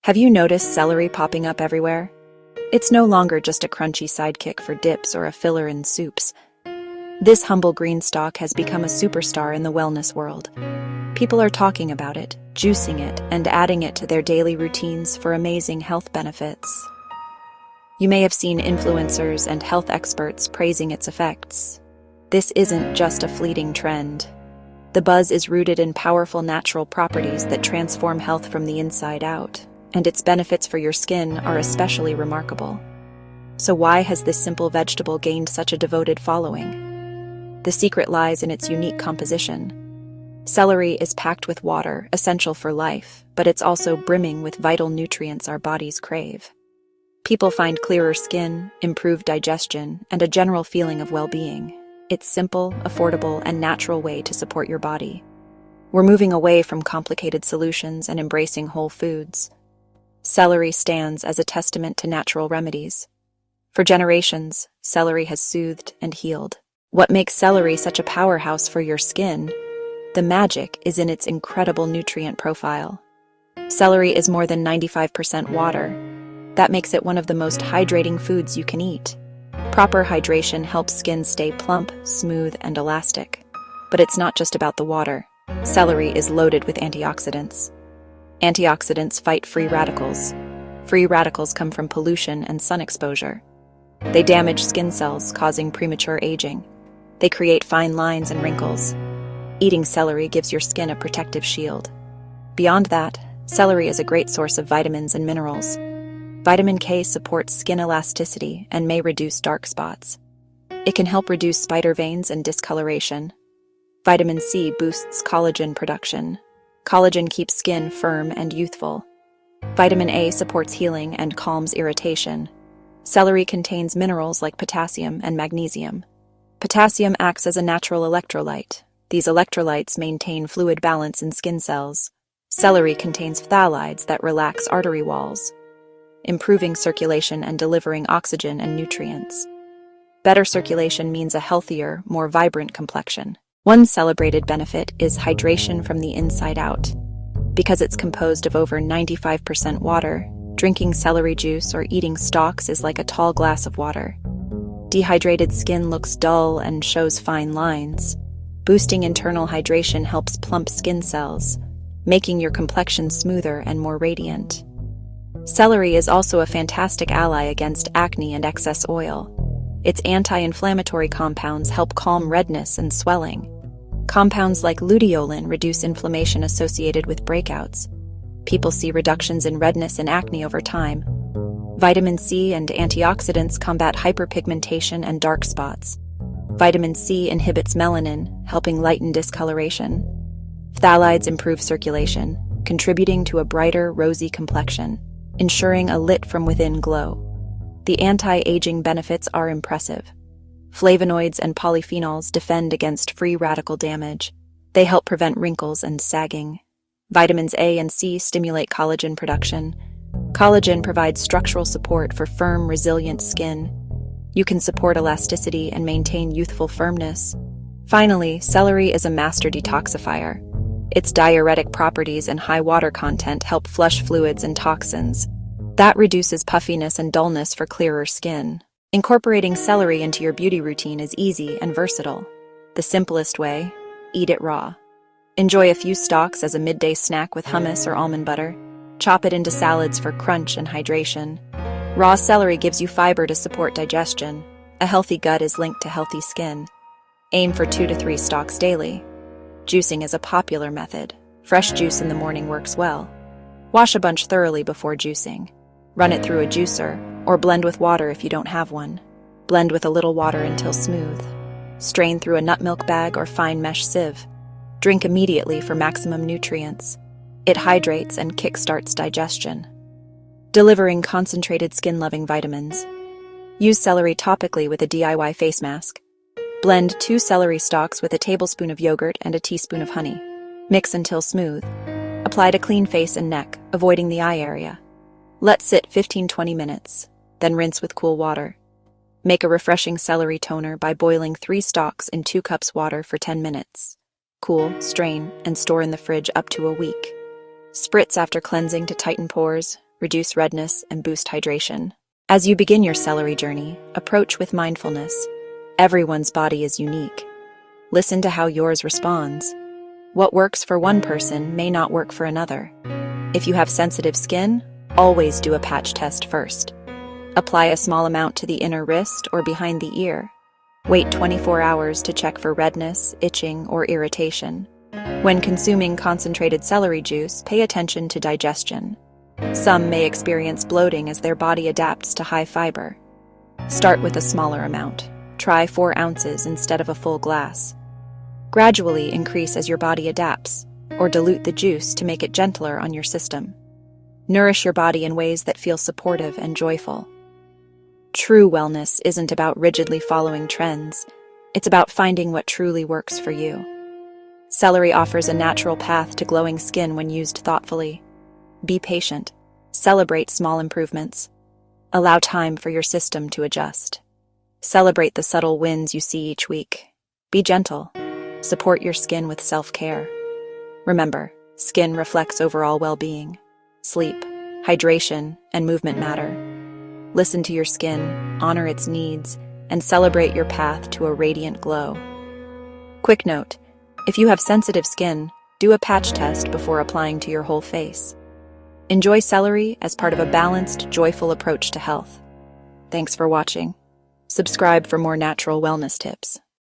Have you noticed celery popping up everywhere? It's no longer just a crunchy sidekick for dips or a filler in soups. This humble green stalk has become a superstar in the wellness world. People are talking about it, juicing it, and adding it to their daily routines for amazing health benefits. You may have seen influencers and health experts praising its effects. This isn't just a fleeting trend. The buzz is rooted in powerful natural properties that transform health from the inside out, and its benefits for your skin are especially remarkable. So why has this simple vegetable gained such a devoted following? The secret lies in its unique composition. Celery is packed with water, essential for life, but it's also brimming with vital nutrients our bodies crave. People find clearer skin, improved digestion, and a general feeling of well-being. It's simple, affordable, and natural way to support your body. We're moving away from complicated solutions and embracing whole foods. Celery stands as a testament to natural remedies. For generations, celery has soothed and healed. What makes celery such a powerhouse for your skin? The magic is in its incredible nutrient profile. Celery is more than 95% water. That makes it one of the most hydrating foods you can eat. Proper hydration helps skin stay plump, smooth, and elastic. But it's not just about the water. Celery is loaded with antioxidants. Antioxidants fight free radicals. Free radicals come from pollution and sun exposure. They damage skin cells, causing premature aging. They create fine lines and wrinkles. Eating celery gives your skin a protective shield. Beyond that, celery is a great source of vitamins and minerals. Vitamin K supports skin elasticity and may reduce dark spots. It can help reduce spider veins and discoloration. Vitamin C boosts collagen production. Collagen keeps skin firm and youthful. Vitamin A supports healing and calms irritation. Celery contains minerals like potassium and magnesium. Potassium acts as a natural electrolyte. These electrolytes maintain fluid balance in skin cells. Celery contains phthalides that relax artery walls, improving circulation and delivering oxygen and nutrients. Better circulation means a healthier, more vibrant complexion. One celebrated benefit is hydration from the inside out. Because it's composed of over 95% water, drinking celery juice or eating stalks is like a tall glass of water. Dehydrated skin looks dull and shows fine lines. Boosting internal hydration helps plump skin cells, making your complexion smoother and more radiant. Celery is also a fantastic ally against acne and excess oil. Its anti-inflammatory compounds help calm redness and swelling. Compounds like luteolin reduce inflammation associated with breakouts. People see reductions in redness and acne over time. Vitamin C and antioxidants combat hyperpigmentation and dark spots. Vitamin C inhibits melanin, helping lighten discoloration. Phthalides improve circulation, contributing to a brighter, rosy complexion, ensuring a lit-from-within glow. The anti-aging benefits are impressive. Flavonoids and polyphenols defend against free radical damage. They help prevent wrinkles and sagging. Vitamins A and C stimulate collagen production. Collagen provides structural support for firm, resilient skin. You can support elasticity and maintain youthful firmness. Finally, celery is a master detoxifier. Its diuretic properties and high water content help flush fluids and toxins. That reduces puffiness and dullness for clearer skin. Incorporating celery into your beauty routine is easy and versatile. The simplest way: eat it raw. Enjoy a few stalks as a midday snack with hummus or almond butter. Chop it into salads for crunch and hydration. Raw celery gives you fiber to support digestion. A healthy gut is linked to healthy skin. Aim for 2 to 3 stalks daily. Juicing is a popular method. Fresh juice in the morning works well. Wash a bunch thoroughly before juicing. Run it through a juicer, or blend with water if you don't have one. Blend with a little water until smooth. Strain through a nut milk bag or fine mesh sieve. Drink immediately for maximum nutrients. It hydrates and kickstarts digestion, delivering concentrated skin-loving vitamins. Use celery topically with a DIY face mask. Blend 2 celery stalks with a tablespoon of yogurt and a teaspoon of honey. Mix until smooth. Apply to clean face and neck, avoiding the eye area. Let sit 15-20 minutes, then rinse with cool water. Make a refreshing celery toner by boiling 3 stalks in 2 cups water for 10 minutes. Cool, strain, and store in the fridge up to a week. Spritz after cleansing to tighten pores. reduce redness, and boost hydration. As you begin your celery journey, approach with mindfulness. Everyone's body is unique. Listen to how yours responds. What works for one person may not work for another. If you have sensitive skin, always do a patch test first. Apply a small amount to the inner wrist or behind the ear. Wait 24 hours to check for redness, itching, or irritation. When consuming concentrated celery juice, pay attention to digestion. Some may experience bloating as their body adapts to high fiber. Start with a smaller amount. Try 4 ounces instead of a full glass. Gradually increase as your body adapts, or dilute the juice to make it gentler on your system. Nourish your body in ways that feel supportive and joyful. True wellness isn't about rigidly following trends. It's about finding what truly works for you. Celery offers a natural path to glowing skin when used thoughtfully. Be patient. Celebrate small improvements. Allow time for your system to adjust. Celebrate the subtle wins you see each week. Be gentle. Support your skin with self-care. Remember, skin reflects overall well-being. Sleep, hydration, and movement matter. Listen to your skin, honor its needs, and celebrate your path to a radiant glow. Quick note, if you have sensitive skin, do a patch test before applying to your whole face. Enjoy celery as part of a balanced, joyful approach to health. Thanks for watching. Subscribe for more natural wellness tips.